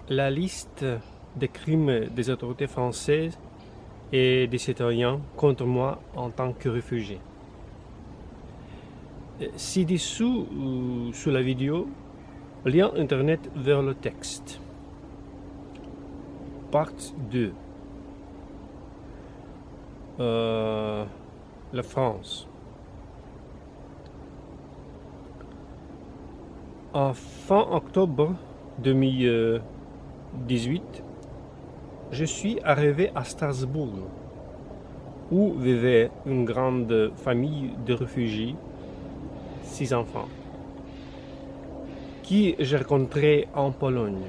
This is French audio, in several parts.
La liste des crimes des autorités françaises et des citoyens contre moi en tant que réfugié. Ci-dessous, sous la vidéo, lien internet vers le texte. Partie 2. La France. En fin octobre 2018, je suis arrivé à Strasbourg, où vivait une grande famille de réfugiés, 6 enfants, qui j'ai rencontré en Pologne.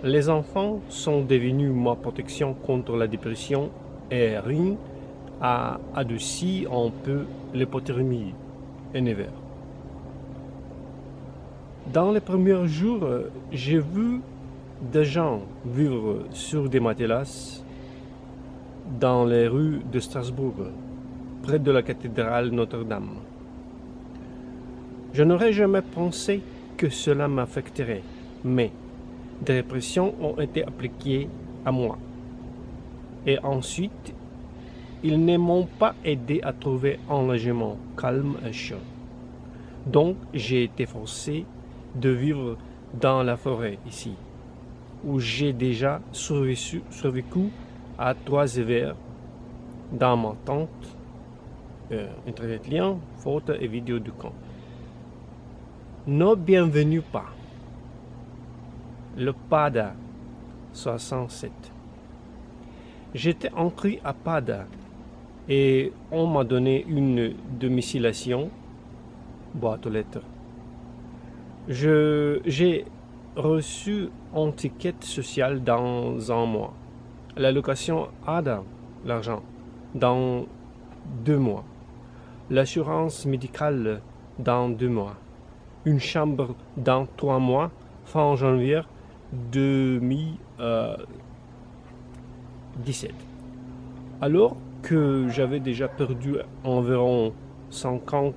Les enfants sont devenus ma protection contre la dépression et rien a adouci un peu l'hypothermie en hiver. Dans les premiers jours, j'ai vu des gens vivre sur des matelas dans les rues de Strasbourg, près de la cathédrale Notre-Dame. Je n'aurais jamais pensé que cela m'affecterait, mais des répressions ont été appliquées à moi. Et ensuite, ils ne m'ont pas aidé à trouver un logement calme et chaud. Donc, j'ai été forcé de vivre dans la forêt ici, où j'ai déjà survécu à 3 hivers dans ma tente, internet lien, photos et vidéos du camp. Ne bienvenue pas. Le Pada 67. J'étais entré à Pada et on m'a donné une domiciliation, boîte aux lettres. J'ai reçu un ticket social dans un mois. L'allocation ADA, l'argent, dans 2 mois. L'assurance médicale dans 2 mois. Une chambre dans 3 mois, fin janvier 2017. Alors que j'avais déjà perdu environ 50%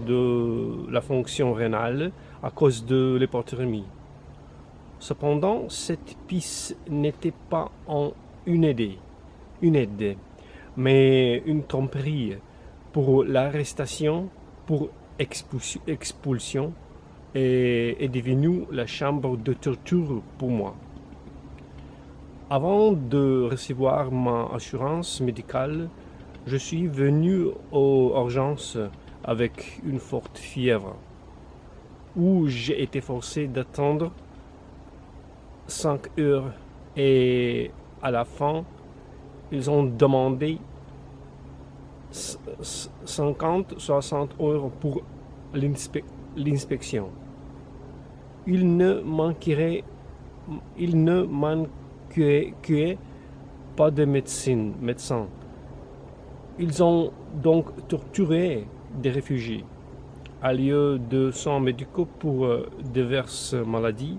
de la fonction rénale à cause de l'hypothermie. Cependant, cette piste n'était pas une aide, mais une tromperie pour l'arrestation, pour expulsion est devenue la chambre de torture pour moi. Avant de recevoir ma assurance médicale, je suis venu aux urgences avec une forte fièvre, où j'ai été forcé d'attendre 5 heures et à la fin, ils ont demandé 50-60 € pour l'inspection. Il ne manquait pas de médecins. Ils ont donc torturé des réfugiés à lieu de soins médicaux pour diverses maladies,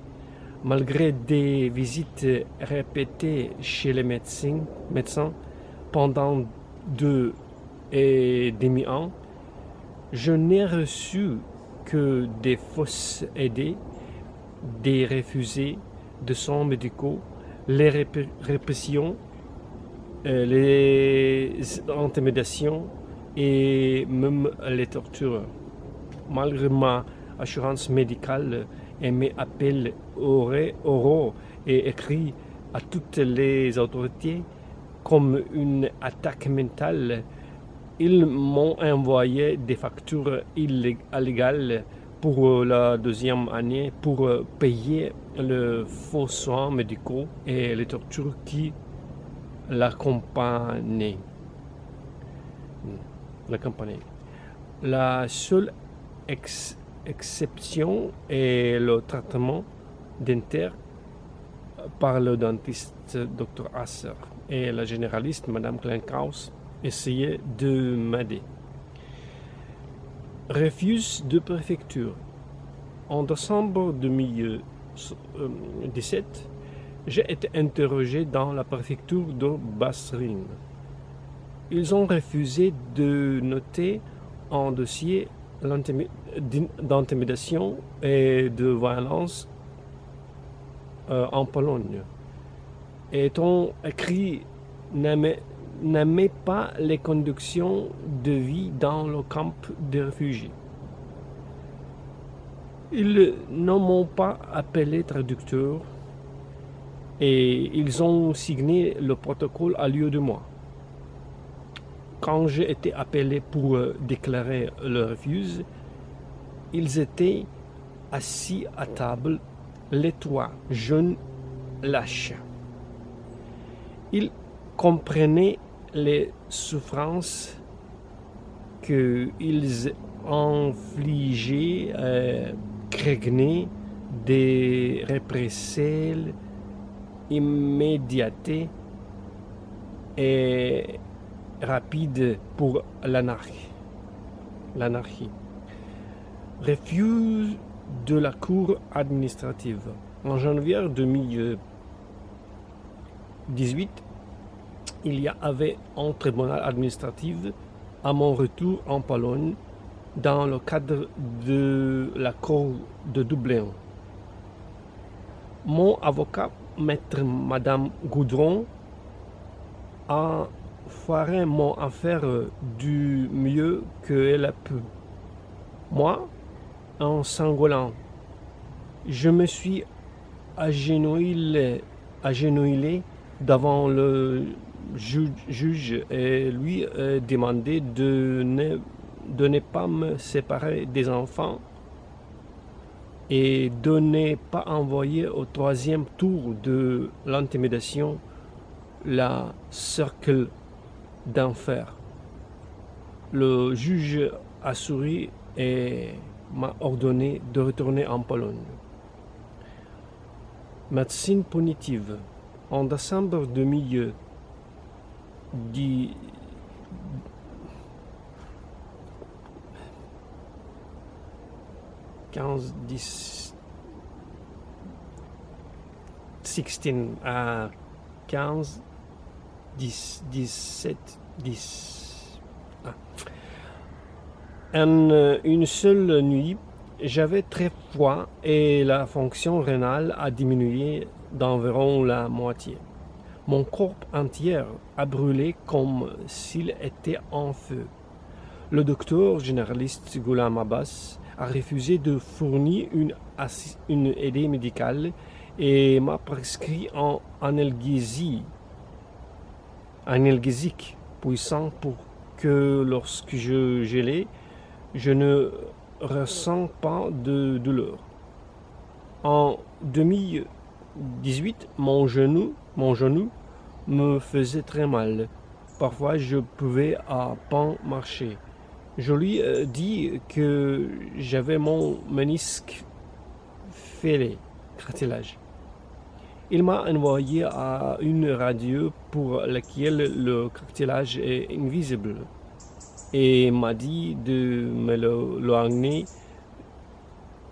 malgré des visites répétées chez les médecins pendant 2,5 ans. Je n'ai reçu que des fausses aides, des refusés de soins médicaux, les répressions, les intimidations et même les tortures. Malgré ma assurance médicale et mes appels oraux et écrits à toutes les autorités comme une attaque mentale, ils m'ont envoyé des factures illégales pour la 2e année pour payer les faux soins médicaux et les tortures qui l'accompagnaient. La seule exception est le traitement dentaire par le dentiste Dr Asser et la généraliste Madame Kleinkaus essayaient de m'aider. Refus de préfecture. En décembre 2017, j'ai été interrogé dans la préfecture de Basse-Rhin. Ils ont refusé de noter un dossier d'intimidation et de violence en Pologne. Et-on écrit n'aimait pas les conditions de vie dans le camp des réfugiés. Ils ne m'ont pas appelé traducteur et ils ont signé le protocole à lieu de moi. Quand j'ai été appelé pour déclarer le refus, ils étaient assis à table, les trois jeunes lâches. Ils comprenaient les souffrances qu'ils infligeaient, craignaient des représailles immédiates et rapides pour l'anarchie. Refus de la Cour administrative. En janvier 2018, il y avait un tribunal administratif à mon retour en Pologne dans le cadre de la Cour de Dublin. Mon avocat, maître Madame Goudron, a fait mon affaire du mieux qu'elle a pu. Moi, en sanglant, je me suis agenouillé devant le juge et lui demandé de ne pas me séparer des enfants et de ne pas envoyer au troisième tour de l'intimidation la cercle d'enfer. Le juge a souri et m'a ordonné de retourner en Pologne. Médecine punitive. En décembre 2016, 17. En une seule nuit, j'avais très froid et la fonction rénale a diminué d'environ la moitié. Mon corps entier a brûlé comme s'il était en feu. Le docteur généraliste Ghulam Abbas a refusé de fournir une aide médicale et m'a prescrit un analgésique puissant pour que lorsque je gelais, je ne ressens pas de douleur. En 2018, mon genou me faisait très mal. Parfois, je pouvais à peine marcher. Je lui ai dit que j'avais mon ménisque fêlé, cartilage. Il m'a envoyé à une radio pour laquelle le cartilage est invisible et m'a dit de me l'éloigner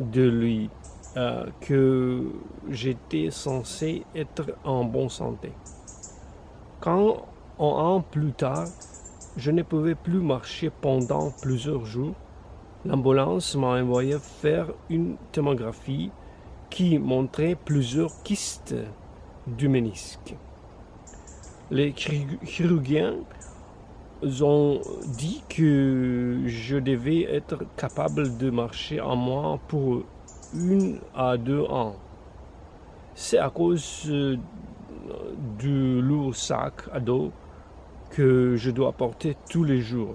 de lui, que j'étais censé être en bonne santé. Quand, un an plus tard, je ne pouvais plus marcher pendant plusieurs jours, l'ambulance m'a envoyé faire une tomographie qui montrait plusieurs kystes du ménisque. Les chirurgiens ont dit que je devais être capable de marcher en moins pour 1 à 2 ans. C'est à cause du lourd sac à dos que je dois porter tous les jours.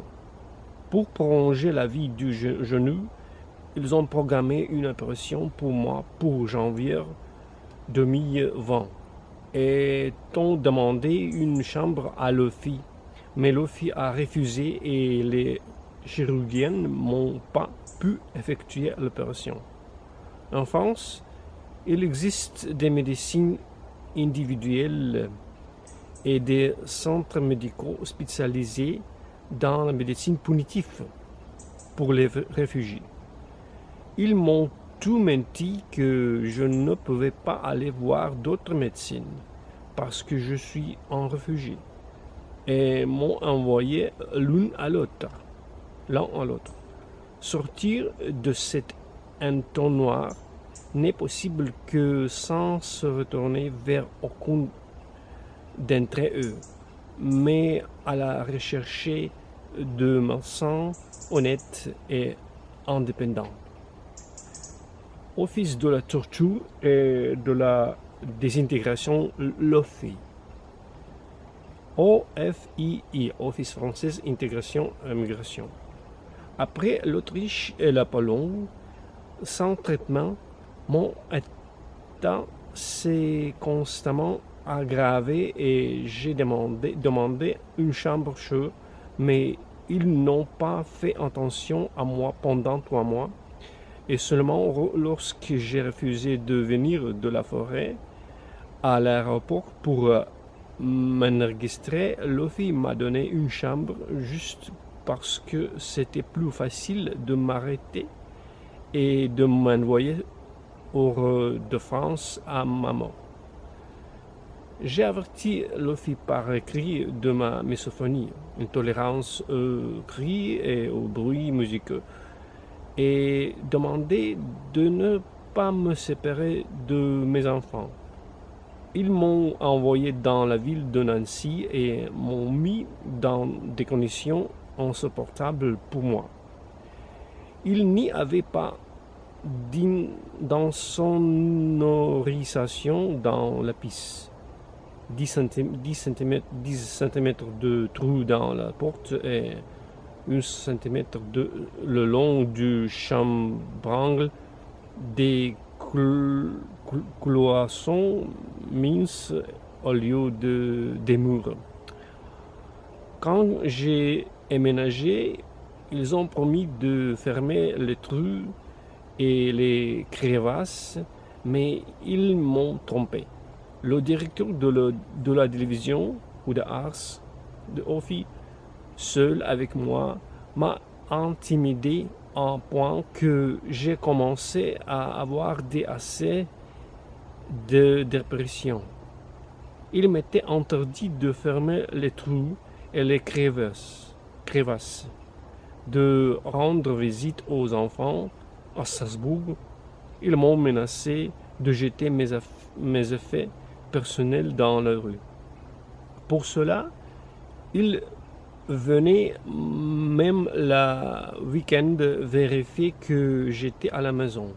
Pour prolonger la vie du genou, ils ont programmé une opération pour moi pour janvier 2020 et ont demandé une chambre à l'OFI. Mais l'OFI a refusé et les chirurgiens n'ont pas pu effectuer l'opération. En France, il existe des médecines individuelles et des centres médicaux spécialisés dans la médecine punitive pour les réfugiés. Ils m'ont tout menti que je ne pouvais pas aller voir d'autres médecines parce que je suis un réfugié et m'ont envoyé l'un à l'autre. Sortir de cet entonnoir n'est possible que sans se retourner vers aucun d'entre eux, mais à la recherche de médecins honnêtes et indépendants. Office de la torture et de la désintégration, l'OFII. OFII, Office français Intégration et Migration. Après l'Autriche et la Pologne, sans traitement, mon état s'est constamment aggravé et j'ai demandé une chambre chaude, mais ils n'ont pas fait attention à moi pendant 3 mois. Et seulement lorsque j'ai refusé de venir de la forêt à l'aéroport pour m'enregistrer, l'OFII m'a donné une chambre juste parce que c'était plus facile de m'arrêter et de m'envoyer hors de France à ma mort. J'ai averti l'OFII par écrit de ma misophonie, intolérance aux cris et aux bruits musicaux, et demandé de ne pas me séparer de mes enfants. Ils m'ont envoyé dans la ville de Nancy et m'ont mis dans des conditions insupportables pour moi. Il n'y avait pas d'insonorisation dans la piste. 10 cm de trou dans la porte et 1 cm le long du chambrangle, des cloisons minces au lieu des murs. Quand j'ai emménagé, ils ont promis de fermer les trous et les crevasses, mais ils m'ont trompé. Le directeur de la division ou de Ars, de OFII, seul avec moi, m'a intimidé à un point que j'ai commencé à avoir des accès de dépression. Il m'était interdit de fermer les trous et les crevasses, de rendre visite aux enfants à Strasbourg. Ils m'ont menacé de jeter mes effets personnels dans la rue. Pour cela, ils venaient même le week-end vérifier que j'étais à la maison.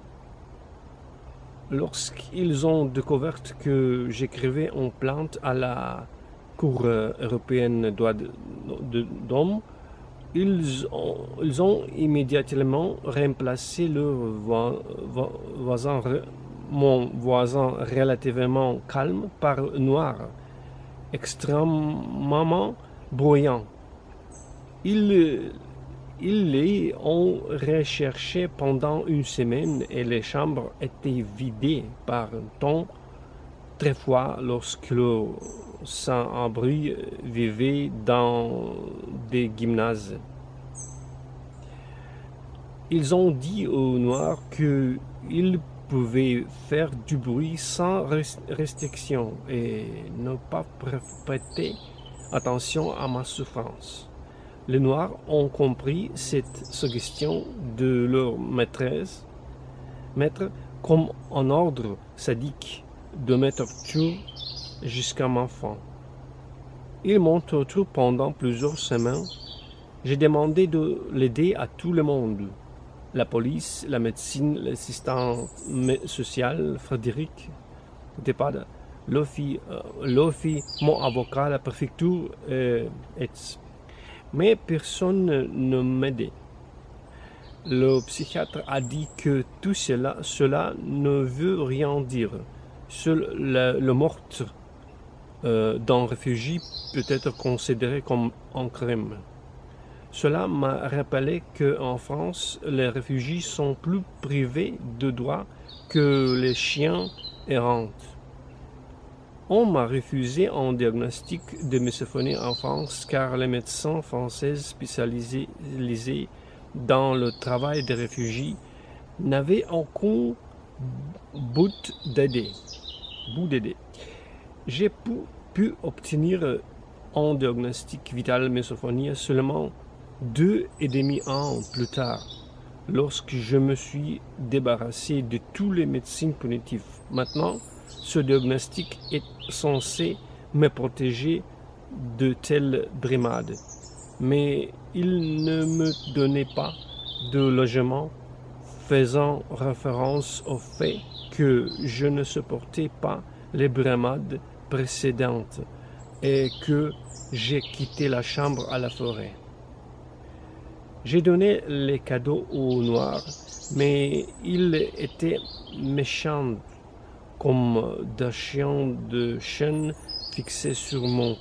Lorsqu'ils ont découvert que j'écrivais une plainte à la Cour européenne des droits de l'homme, ils ont immédiatement remplacé mon voisin relativement calme par noir, extrêmement bruyant. Ils les ont recherchés pendant une semaine et les chambres étaient vidées par un temps très froid lorsque le sans-abri vivait dans des gymnases. Ils ont dit aux Noirs qu'ils pouvaient faire du bruit sans restriction et ne pas prêter attention à ma souffrance. Les Noirs ont compris cette suggestion de leur maître comme un ordre sadique de me torturer jusqu'à ma fin. Ils m'ont torturé pendant plusieurs semaines. J'ai demandé de l'aider à tout le monde. La police, la médecine, l'assistant social, Frédéric Depade, l'OFII, mon avocat, la préfecture, etc. Mais personne ne m'aidait. Le psychiatre a dit que tout cela ne veut rien dire. Seul le meurtre d'un réfugié peut être considéré comme un crime. Cela m'a rappelé qu'en France, les réfugiés sont plus privés de droits que les chiens errants. On m'a refusé un diagnostic de misophonie en France car les médecins français spécialisés dans le travail des réfugiés n'avaient aucun but d'aider. J'ai pu obtenir un diagnostic vital misophonie seulement 2,5 ans plus tard. lorsque je me suis débarrassé de tous les médecines punitives. Maintenant, ce diagnostic est censé me protéger de telles brimades. Mais il ne me donnait pas de logement, faisant référence au fait que je ne supportais pas les brimades précédentes et que j'ai quitté la chambre à la forêt. J'ai donné les cadeaux au noir, mais il était méchant comme des chiens de chêne fixés sur moi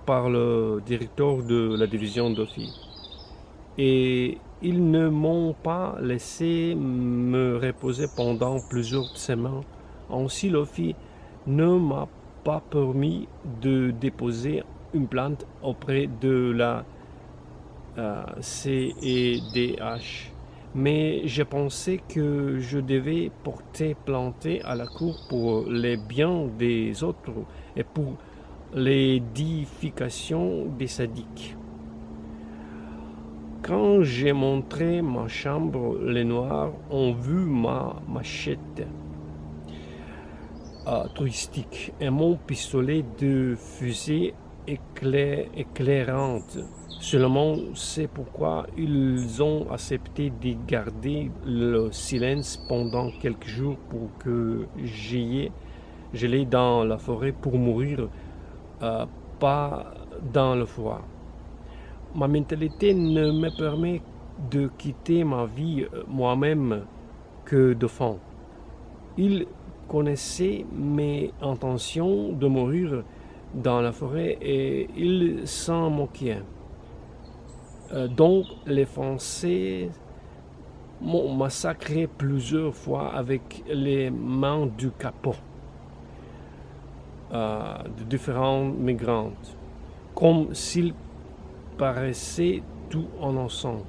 par le directeur de la division d'Ophi. Et ils ne m'ont pas laissé me reposer pendant plusieurs semaines. Ainsi, l'Ophi ne m'a pas permis de déposer une plainte auprès de la CEDH. Mais je pensais que je devais porter plainte à la cour pour les biens des autres et pour l'édification des sadiques. Quand j'ai montré ma chambre, les Noirs ont vu ma machette touristique et mon pistolet de fusée éclairante. Seulement, c'est pourquoi ils ont accepté de garder le silence pendant quelques jours pour que j'aille dans la forêt pour mourir, pas dans le froid. Ma mentalité ne me permet de quitter ma vie moi-même que de faim. Ils connaissaient mes intentions de mourir dans la forêt et ils s'en moquaient. Donc les Français m'ont massacré plusieurs fois avec les mains du capot de différents migrants, comme s'ils paraissaient tout innocents.